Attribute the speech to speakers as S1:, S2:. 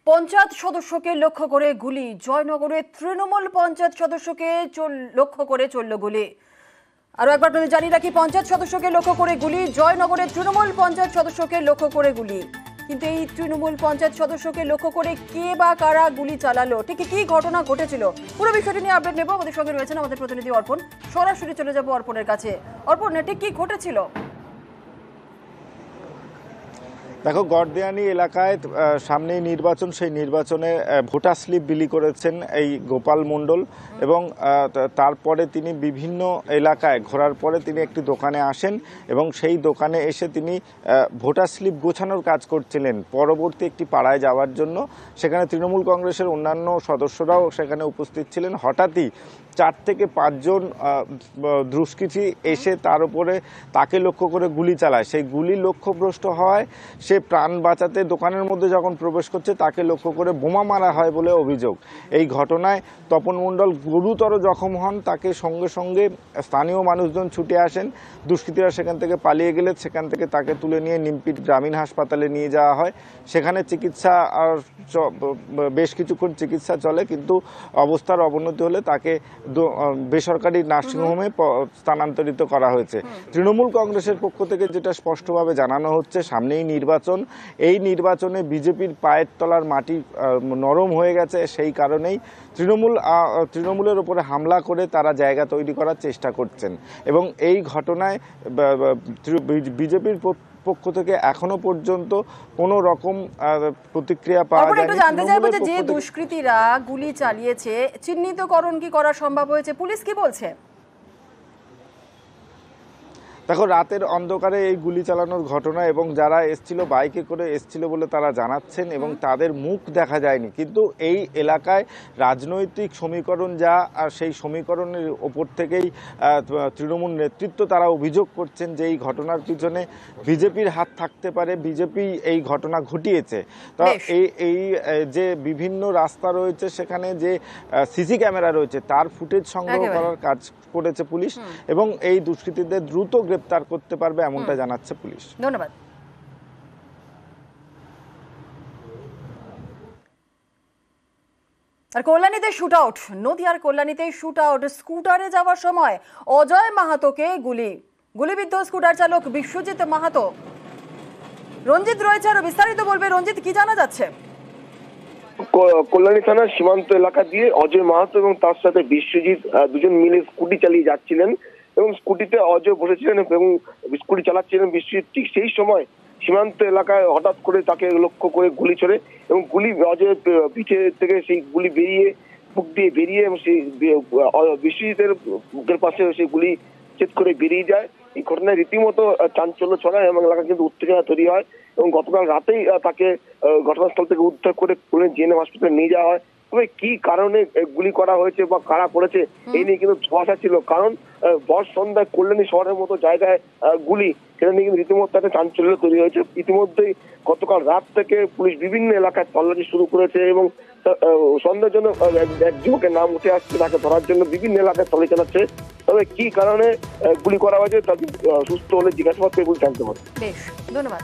S1: পঞ্চায়েত সদস্যকে লক্ষ্য করে গুলি, জয়নগরে তৃণমূল পঞ্চায়েত সদস্যকে লক্ষ্য করে চলল গুলি। আরো একবার আপনাদের জানিয়ে রাখি, পঞ্চায়েত সদস্যকে লক্ষ্য করে গুলি, জয়নগরে তৃণমূল পঞ্চায়েত সদস্যকে লক্ষ্য করে গুলি। কিন্তু এই তৃণমূল পঞ্চায়েত সদস্যকে লক্ষ্য করে কে বা কারা গুলি চালালো, ঠিক কি ঘটনা ঘটেছিল, পুরো বিষয়টি নিয়ে আপডেট নেব। আমাদের সঙ্গে রয়েছেন আমাদের প্রতিনিধি অর্পণ। সরাসরি চলে যাব অর্পণের কাছে। অর্পণ, ঠিক কি ঘটেছিল?
S2: দেখো, গড়দেয়ানি এলাকায় সামনেই নির্বাচন, সেই নির্বাচনে ভোটার স্লিপ বিলি করেছেন এই গোপাল মণ্ডল এবং তারপরে তিনি বিভিন্ন এলাকায় ঘোরার পরে তিনি একটি দোকানে আসেন এবং সেই দোকানে এসে তিনি ভোটার স্লিপ গোছানোর কাজ করছিলেন পরবর্তী একটি পাড়ায় যাওয়ার জন্য। সেখানে তৃণমূল কংগ্রেসের অন্যান্য সদস্যরাও সেখানে উপস্থিত ছিলেন। হঠাৎই 4 থেকে 5 জন দুষ্কৃতী এসে তার উপরে তাকে লক্ষ্য করে গুলি চালায়। সেই গুলি লক্ষ্যভ্রষ্ট হয়, সে প্রাণ বাঁচাতে দোকানের মধ্যে যখন প্রবেশ করছে তাকে লক্ষ্য করে বোমা মারা হয় বলে অভিযোগ। এই ঘটনায় তপন মণ্ডল গুরুতর জখম হন। তাকে সঙ্গে সঙ্গে স্থানীয় মানুষজন ছুটে আসেন। দুষ্কৃতীরা সেখান থেকে পালিয়ে গেলে সেখান থেকে তাকে তুলে নিয়ে নিমপিট গ্রামীণ হাসপাতালে নিয়ে যাওয়া হয়। সেখানে চিকিৎসা বেশ কিছুক্ষণ চিকিৎসা চলে, কিন্তু অবস্থার অবনতি হলে তাকে বেসরকারি নার্সিংহোমে স্থানান্তরিত করা হয়েছে। তৃণমূল কংগ্রেসের পক্ষ থেকে যেটা স্পষ্টভাবে জানানো হচ্ছে, সামনেই নির্বাচন, এই নির্বাচনে বিজেপির পায়ের তলার মাটি নরম হয়ে গেছে। সেই কারণেই তৃণমূলের উপরে হামলা করে তারা জায়গা তৈরি করার চেষ্টা করছেন এবং এই ঘটনায় বিজেপির পক্ষ থেকে এখনো পর্যন্ত কোনো রকম প্রতিক্রিয়া পাওয়া যায়নি।
S1: জানতে চাইবো যে দুষ্কৃতীরা গুলি চালিয়েছে, চিহ্নিতকরণ কি করা সম্ভব হয়েছে? পুলিশ কি বলছে?
S2: দেখো, রাতের অন্ধকারে এই গুলি চালানোর ঘটনা এবং যারা এসছিল বাইকে করে এসছিল বলে তারা জানাচ্ছেন এবং তাদের মুখ দেখা যায়নি, কিন্তু এই এলাকায় রাজনৈতিক সমীকরণ যা, আর সেই সমীকরণের ওপর থেকেই তৃণমূল নেতৃত্ব তারা অভিযোগ করছেন যে এই ঘটনার পিছনে বিজেপির হাত থাকতে পারে, বিজেপি এই ঘটনা ঘটিয়েছে। তো এই যে বিভিন্ন রাস্তা রয়েছে সেখানে যে সিসি ক্যামেরা রয়েছে তার ফুটেজ সংগ্রহ করার কাজ করেছে পুলিশ এবং এই দুষ্কৃতীদের দ্রুত গ্রেপ্তার করতে পারবে এমনটা জানাচ্ছে পুলিশ।
S1: ধন্যবাদ। আর কল্যাণীতে শুট আউট, নদিয়ার কল্যাণীতে শুট আউট, স্কুটারে যাওয়ার সময় অজয় মাহাতোকে গুলিবিদ্ধ স্কুটার চালক বিশ্বজিৎ মাহাতো। রঞ্জিত রয়েছে, আরো বিস্তারিত বলবে। রঞ্জিত, কি জানা যাচ্ছে?
S3: কল্যাণী থানার সীমান্ত এলাকা দিয়ে অজয় মাহাতো এবং তার সাথে বিশ্বজিৎ দুজন মিলে স্কুটি চালিয়ে যাচ্ছিলেন এবং স্কুটিতে অজয় বসেছিলেন এবং স্কুটি চালাচ্ছিলেন বিশ্বজিৎ। ঠিক সেই সময় সীমান্ত এলাকায় হঠাৎ করে তাকে লক্ষ্য করে গুলি ছোড়ে এবং গুলি অজয়ের পিঠে থেকে সেই গুলি বুক দিয়ে বেরিয়ে এবং সেই বিশ্বজিতের বুকের পাশে সেই গুলি চেত করে বেরিয়ে যায়। এই ঘটনায় রীতিমতো চাঞ্চল্য ছড়ায় এবং এলাকা কিন্তু উত্তেজনা তৈরি হয় এবং গতকাল রাতেই তাকে ঘটনাস্থল থেকে উদ্ধার করে জেএনএম হাসপাতালে নিয়ে যাওয়া হয়। তবে কি কারণে গুলি করা হয়েছে বা কারা করেছে এই নিয়ে কিন্তু ধোঁয়াশা ছিল, কারণ ভর সন্ধ্যায় কল্যাণী শহরের মতো জায়গায় গুলি, সেটা নিয়ে কিন্তু রীতিমতো একটা চাঞ্চল্য তৈরি হয়েছে। ইতিমধ্যেই গতকাল রাত থেকে পুলিশ বিভিন্ন এলাকায় তল্লাশি শুরু করেছে এবং সন্ধ্যার জন্য এক যুবকের নাম উঠে আসছে, তাকে ধরার জন্য বিভিন্ন এলাকায় তল্লাশি চালাচ্ছে। তবে কি কারণে গুলি করা হয়েছে তা সুস্থ হলে জিজ্ঞাসাবাদ করে জানতে পারবে।
S1: বেশ, ধন্যবাদ।